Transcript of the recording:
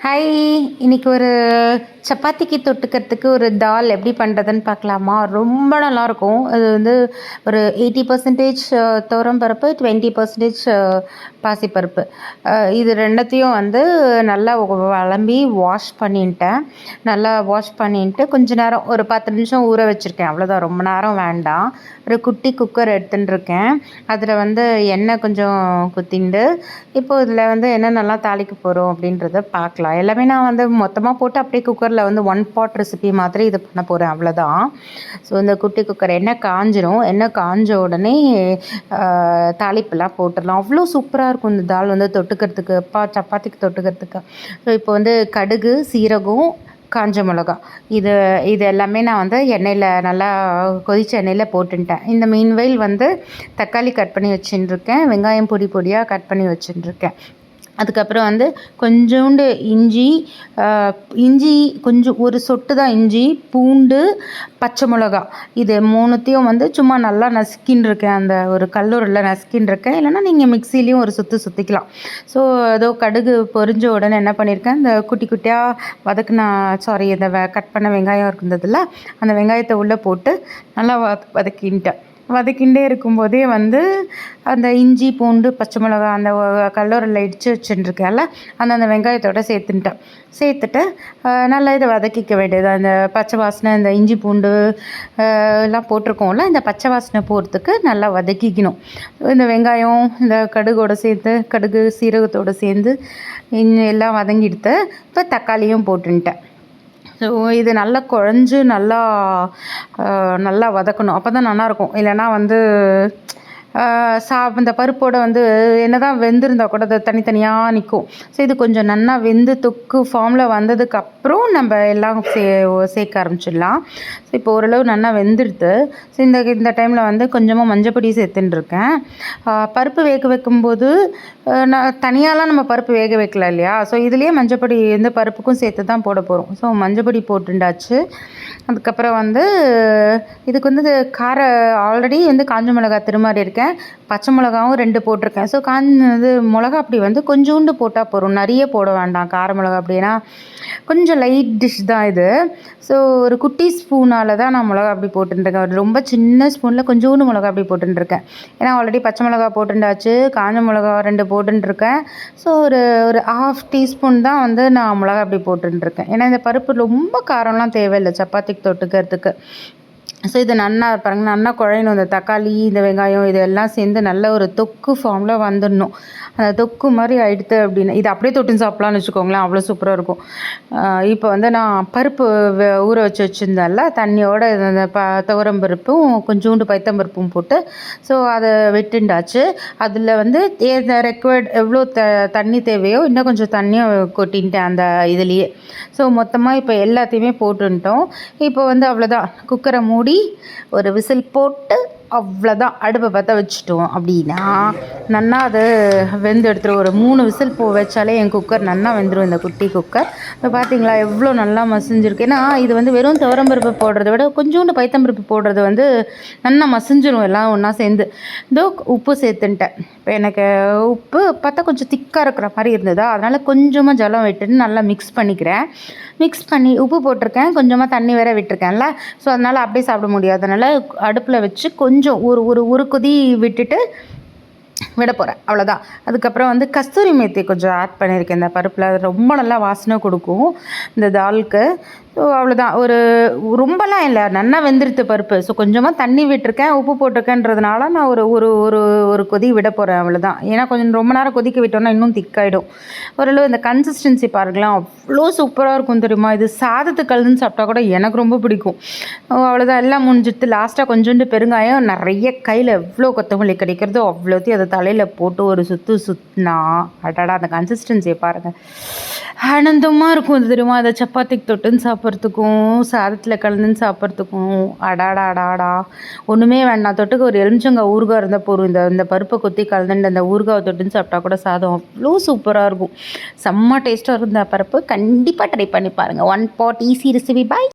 Hi. இன்னைக்கு ஒரு சப்பாத்திக்கு தொட்டுக்கிறதுக்கு ஒரு தால் எப்படி பண்ணுறதுன்னு பார்க்கலாமா? ரொம்ப நல்லாயிருக்கும். அது வந்து ஒரு 80% துவரம் பருப்பு, 20% பாசிப்பருப்பு. இது 2த்தையும் வந்து நல்லா அலம்பி வாஷ் பண்ணிட்டேன். நல்லா வாஷ் பண்ணிட்டு கொஞ்ச நேரம் ஒரு 10 நிமிஷம் ஊற வச்சுருக்கேன். அவ்வளோதான், ரொம்ப நேரம் வேண்டாம். ஒரு குட்டி குக்கர் எடுத்துட்டுருக்கேன். அதில் வந்து எண்ணெய் கொஞ்சம் குத்திண்டு, இப்போ இதில் வந்து என்னென்னலாம் தாளிக்க போகிறோம் அப்படின்றத பார்க்கலாம். எல்லாமே நான் வந்து மொத்தமாக போட்டு அப்படியே குக்கரில் வந்து ஒன் பாட் ரெசிபி மாதிரி இது பண்ண போகிறேன், அவ்வளோதான். ஸோ இந்த குட்டி குக்கர் எண்ணெய் காஞ்சிரும். எண்ணெய் காஞ்ச உடனே தாளிப்பெல்லாம் போட்டுடலாம். அவ்வளோ சூப்பராக இருக்கும் இந்த தால் வந்து தொட்டுக்கிறதுக்கு, சப்பாத்திக்கு தொட்டுக்கிறதுக்கு. ஸோ இப்போ வந்து கடுகு, சீரகம், காஞ்ச மிளகா இது இது எல்லாமே நான் வந்து எண்ணெயில் நல்லா கொதித்த எண்ணெயில் போட்டுட்டேன். இந்த மீன்வெயில் வந்து தக்காளி கட் பண்ணி வச்சுட்டுருக்கேன், வெங்காயம் பொடி பொடியாக கட் பண்ணி வச்சுட்டுருக்கேன். அதுக்கப்புறம் வந்து கொஞ்சோண்டு இஞ்சி கொஞ்சம் ஒரு சொட்டு தான் இஞ்சி, பூண்டு, பச்சை மிளகா இது 3த்தையும் வந்து சும்மா நல்லா நசுக்கின்றிருக்கேன். அந்த ஒரு கல்லூரில் நசுக்கின்றிருக்கேன். இல்லைனா நீங்கள் மிக்சிலையும் ஒரு சுற்றிக்கலாம். ஸோ ஏதோ கடுகு பொரிஞ்ச உடனே என்ன பண்ணியிருக்கேன், இந்த குட்டி குட்டியாக இந்த கட் பண்ண வெங்காயம் இருந்ததில்ல, அந்த வெங்காயத்தை உள்ளே போட்டு நல்லா வதக்கிண்டே இருக்கும்போதே வந்து அந்த இஞ்சி, பூண்டு, பச்சை மிளகா அந்த கல்லூரில் இடித்து வச்சுட்டுருக்கேன்ல, அந்த வெங்காயத்தோடு சேர்த்துட்டு நல்லா இதை வதக்கிக்க வேண்டியது. அந்த பச்சை வாசனை, இந்த இஞ்சி பூண்டு எல்லாம் போட்டிருக்கோம்ல, இந்த பச்சை வாசனை போகிறதுக்கு நல்லா வதக்கிக்கணும். இந்த வெங்காயம் இந்த கடுகு சீரகத்தோடு சேர்ந்து எல்லாம் வதங்கிடுத்து. இப்போ தக்காளியும் போட்டுன்ட்டேன். ஸோ இது நல்லா குழஞ்சு நல்லா வதக்கணும். அப்போ தான் நல்லாயிருக்கும். இல்லைனா வந்து இந்த பருப்போடு வந்து என்ன தான் வெந்திருந்தால் கூட அது தனித்தனியாக நிற்கும். ஸோ இது கொஞ்சம் நல்லா வெந்து தொக்கு ஃபார்மில் வந்ததுக்கப்புறம் நம்ம எல்லாம் சேர்க்க ஆரம்பிச்சிடலாம். ஸோ இப்போ ஓரளவு நல்லா வெந்துடுது. ஸோ இந்த டைமில் வந்து கொஞ்சமாக மஞ்சப்பொடி சேர்த்துட்டுருக்கேன். பருப்பு வேக வைக்கும்போது நான் தனியாலாம் நம்ம பருப்பு வேக வைக்கல இல்லையா? ஸோ இதுலேயே மஞ்சப்பொடி வந்து பருப்புக்கும் சேர்த்து தான் போட போகிறோம். ஸோ மஞ்சப்பொடி போட்டுண்டாச்சு. அதுக்கப்புறம் வந்து இதுக்கு வந்து ஆல்ரெடி வந்து காஞ்ச மிளகாய் திருமாறி இருக்கேன், பச்சை மிளகாவும் 2 போட்டிருக்கேன். ஸோ மிளகா அப்படி வந்து கொஞ்சோண்டு போட்டால் போதும், நிறைய போட வேண்டாம். கார மிளகா அப்படின்னா கொஞ்சம் லைட் டிஷ் தான் இது. ஸோ ஒரு குட்டி ஸ்பூனால் தான் நான் மிளகா அப்படி போட்டுருக்கேன். ஒரு ரொம்ப சின்ன ஸ்பூனில் கொஞ்சோண்டு மிளகா அப்படி போட்டுருக்கேன். ஏன்னா ஆல்ரெடி பச்சை மிளகா போட்டுண்டாச்சு, காஞ்ச மிளகா 2 போட்டுருக்கேன். ஸோ ஒரு 1/2 டீஸ்பூன் தான் வந்து நான் மிளகா அப்படி போட்டுருக்கேன். ஏன்னா இந்த பருப்பு ரொம்ப காரம்லாம் தேவையில்லை சப்பாத்திக்கு தொட்டுக்கிறதுக்கு. ஸோ இது நல்லா குழையணும். இந்த தக்காளி, இந்த வெங்காயம் இதெல்லாம் சேர்ந்து நல்ல ஒரு தொக்கு ஃபார்மில் வந்துடணும். அந்த தொக்கு மாதிரி ஆகிடுது அப்படின்னா இது அப்படியே தொட்டு சாப்பிட்லான்னு வச்சுக்கோங்களேன், அவ்வளோ சூப்பராக இருக்கும். இப்போ வந்து நான் பருப்பு ஊற வச்சுருந்தேன்ல, தண்ணியோடு இந்த துவரம் பருப்பும் கொஞ்சோண்டு பைத்தம்பருப்பும் போட்டு ஸோ அதை வெட்டுண்டாச்சு. அதில் வந்து ரெக்வயர்ட் எவ்வளோ தண்ணி தேவையோ இன்னும் கொஞ்சம் தண்ணியும் கொட்டின்ட்டேன் அந்த இதுலேயே. ஸோ மொத்தமாக இப்போ எல்லாத்தையுமே போட்டுட்டோம். இப்போ வந்து அவ்வளோதான், குக்கரை மூடி ஒரு விசில் போட்டு அவ்வளோதான், அடுப்பை பற்ற வச்சுட்டோம் அப்படின்னா நல்லா அது வெந்து எடுத்துரும். ஒரு 3 விசில் வச்சாலே என் குக்கர் நல்லா வெந்துடும், இந்த குட்டி குக்கர். இப்போ பார்த்தீங்களா எவ்வளோ நல்லா மசிஞ்சிருக்கு. ஏன்னா இது வந்து வெறும் துவரம்பருப்பு போடுறத விட கொஞ்சோண்டு பைத்தம்பருப்பு போடுறது வந்து நல்லா மசிஞ்சிரும் எல்லாம் ஒன்றா சேர்ந்து. இதோ உப்பு சேர்த்துன்ட்டேன். இப்போ எனக்கு உப்பு பார்த்தா கொஞ்சம் திக்காக இருக்கிற மாதிரி இருந்ததா, அதனால் கொஞ்சமாக ஜலம் விட்டுட்டு நல்லா மிக்ஸ் பண்ணி உப்பு போட்டிருக்கேன், கொஞ்சமாக தண்ணி வேற விட்டுருக்கேன்ல. ஸோ அதனால் அப்படியே சாப்பிட முடியாது. அதனால் அடுப்பில் வச்சு கொஞ்சம் ஒரு கொதி விட்டுட்டு விட போகிறேன், அவ்வளோதான். அதுக்கப்புறம் வந்து கஸ்தூரி மேத்தி கொஞ்சம் ஆட் பண்ணியிருக்கேன் இந்த பருப்பில். அது ரொம்ப நல்லா வாசனை கொடுக்கும் இந்த தாலுக்கு. ஸோ அவ்வளோதான், ரொம்பலாம் இல்லை, நல்லா வெந்திருத்து பருப்பு. ஸோ கொஞ்சமாக தண்ணி விட்டுருக்கேன், உப்பு போட்டிருக்கேன்றதுனால நான் ஒரு கொதி விட போகிறேன், அவ்வளோதான். ஏன்னா கொஞ்சம் ரொம்ப நேரம் கொதிக்க விட்டோன்னா இன்னும் திக்காயிடும். ஓரளவு இந்த கன்சிஸ்டன்சி பாருங்களேன், அவ்வளோ சூப்பராக இருக்கும் தெரியுமா. இது சாதத்து கலந்து சாப்பிட்டா கூட எனக்கு ரொம்ப பிடிக்கும். அவ்வளோதான், எல்லாம் முடிஞ்சிட்டு லாஸ்ட்டாக கொஞ்சோண்டு பெருங்காயம், நிறைய கையில் எவ்வளோ கொத்தமல்லி கிடைக்கிறதோ அவ்வளோத்தையும் அதை தலையில் போட்டு ஒரு சுற்றினா அடடா, அந்த கன்சிஸ்டன்சியை பாருங்கள், ஆனந்தமாக இருக்கும். அது தெரியுமா, அதை சப்பாத்திக்கு தொட்டுன்னு சாப்பிட்றதுக்கும் சாதத்தில் கலந்துன்னு சாப்பிட்றதுக்கும் அடாடா ஒன்றுமே வேண்டாம். தொட்டுக்கு ஒரு எலுமிச்சங்காய் ஊறுகாய் இருந்தால் போதும். இந்த பருப்பை கொத்தி கலந்துட்டு அந்த ஊறுகாவை தொட்டுன்னு சாப்பிட்டா கூட சாதம் அவ்வளோ சூப்பராக இருக்கும். செம்ம டேஸ்ட்டாக இருந்த பருப்பு கண்டிப்பாக ட்ரை பண்ணி பாருங்கள். 1 pot ஈஸி ரெசிபி. பாய்.